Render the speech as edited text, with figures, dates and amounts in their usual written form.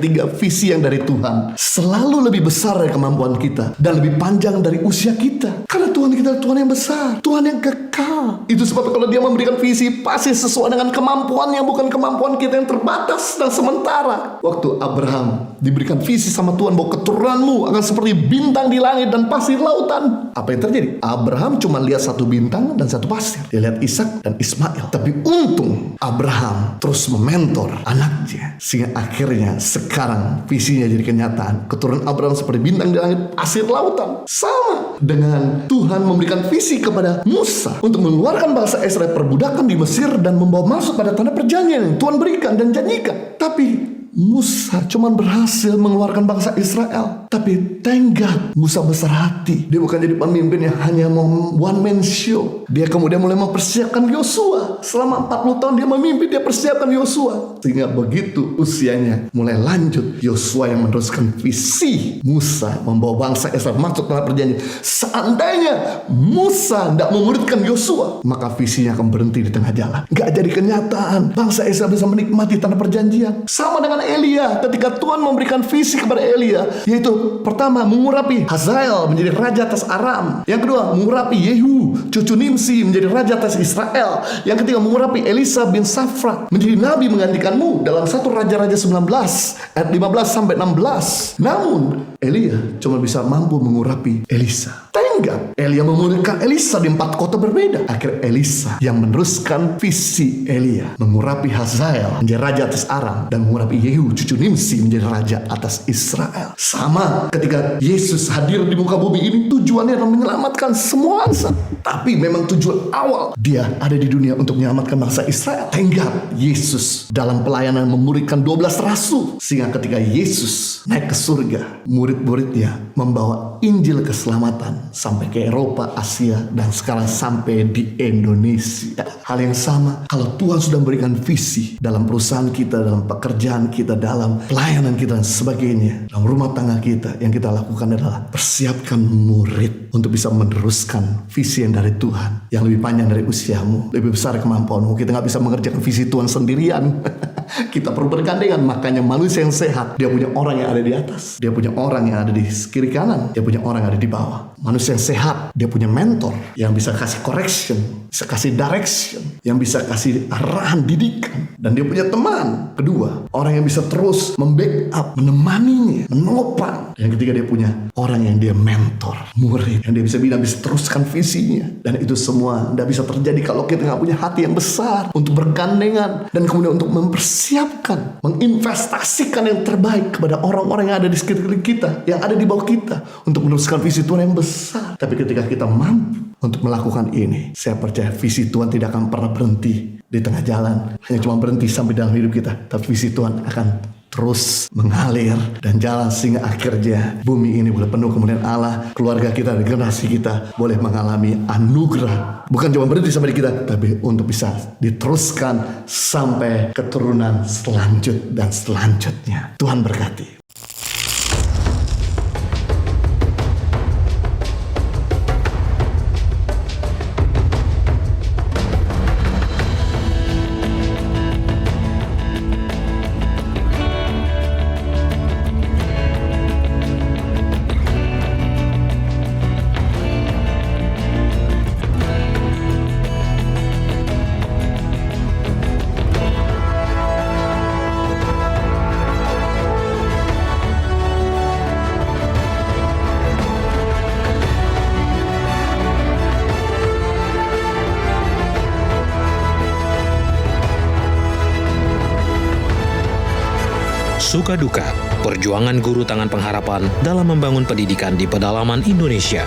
ketiga, visi yang dari Tuhan selalu lebih besar dari kemampuan kita dan lebih panjang dari usia kita. Karena Tuhan kita Tuhan yang besar, Tuhan yang kekal. Itu sebabnya kalau Dia memberikan visi pasti sesuai dengan kemampuannya, bukan kemampuan kita yang terbatas dan sementara. Waktu Abraham diberikan visi sama Tuhan bahwa keturunanmu akan seperti bintang di langit dan pasir lautan. Apa yang terjadi? Abraham cuma lihat satu bintang dan satu pasir. Dia lihat Ishak dan Ismail. Tapi untung Abraham terus mementor anaknya, sehingga akhirnya sekarang visinya jadi kenyataan. Keturunan Abraham seperti bintang di langit, pasir lautan. Sama dengan Tuhan memberikan visi kepada Musa untuk mengeluarkan bangsa Israel perbudakan di Mesir dan membawa masuk pada tanah perjanjian yang Tuhan berikan dan janjikan. Tapi Musa cuma berhasil mengeluarkan bangsa Israel. Tapi thank God, Musa besar hati. Dia bukan jadi pemimpin yang hanya mau one man show. Dia kemudian mulai mempersiapkan Yosua. Selama 40 tahun dia memimpin, dia persiapkan Yosua. Sehingga begitu usianya mulai lanjut, Yosua yang meneruskan visi Musa membawa bangsa Israel masuk tanah perjanjian. Seandainya Musa tidak memuridkan Yosua, maka visinya akan berhenti di tengah jalan. Gak jadi kenyataan. Bangsa Israel bisa menikmati tanah perjanjian. Sama dengan Elia, ketika Tuhan memberikan visi kepada Elia, yaitu pertama mengurapi Hazael menjadi raja atas Aram. Yang kedua mengurapi Yehu cucu Nimsi menjadi raja atas Israel. Yang ketiga mengurapi Elisa bin Safra menjadi nabi menggantikanmu, dalam 1 Raja-Raja 19 ayat 15 sampai 16. Namun Elia cuma bisa mampu mengurapi Elisa. Tenggat Elia memuridkan Elisa di 4 kota berbeda. Akhirnya Elisa yang meneruskan visi Elia, mengurapi Hazael menjadi raja atas Aram dan mengurapi Yehu cucu Nimsi menjadi raja atas Israel. Sama ketika Yesus hadir di muka bumi ini, tujuannya adalah menyelamatkan semua bangsa. Tapi memang tujuan awal Dia ada di dunia untuk menyelamatkan bangsa Israel. Tenggat Yesus dalam pelayanan memuridkan 12 rasul, sehingga ketika Yesus naik ke surga, murid-muridnya membawa Injil keselamatan sampai ke Eropa, Asia, dan sekarang sampai di Indonesia. Hal yang sama, kalau Tuhan sudah memberikan visi dalam perusahaan kita, dalam pekerjaan kita, dalam pelayanan kita dan sebagainya, dalam rumah tangga kita, yang kita lakukan adalah persiapkan murid untuk bisa meneruskan visi yang dari Tuhan, yang lebih panjang dari usiamu, lebih besar kemampuanmu. Kita gak bisa mengerjakan visi Tuhan sendirian. Kita perlu bergandengan. Makanya manusia yang sehat, dia punya orang yang ada di atas, dia punya orang yang ada di kiri kanan, dia punya orang yang ada di bawah. Manusia yang sehat, dia punya mentor yang bisa kasih correction, bisa kasih direction, yang bisa kasih arahan didikan. Dan dia punya teman kedua, orang yang bisa terus membackup, menemaninya, menopang. Yang ketiga, dia punya orang yang dia mentor, murid, yang dia bisa bilang bisa teruskan visinya. Dan itu semua tidak bisa terjadi kalau kita gak punya hati yang besar untuk bergandengan dan kemudian untuk mempersiapkan, menginvestasikan yang terbaik kepada orang-orang yang ada di sekitar kita, yang ada di bawah kita, untuk meneruskan visi Tuhan yang besar. Tapi ketika kita mampu untuk melakukan ini, saya percaya visi Tuhan tidak akan pernah berhenti di tengah jalan, hanya cuma berhenti sampai dalam hidup kita. Tapi visi Tuhan akan terus mengalir dan jalan sehingga akhirnya bumi ini boleh penuh kemuliaan Allah. Keluarga kita dan generasi kita boleh mengalami anugerah, bukan cuma berhenti sampai di kita, tapi untuk bisa diteruskan sampai keturunan selanjutnya. Tuhan berkati. Suka duka, perjuangan guru tangan pengharapan dalam membangun pendidikan di pedalaman Indonesia.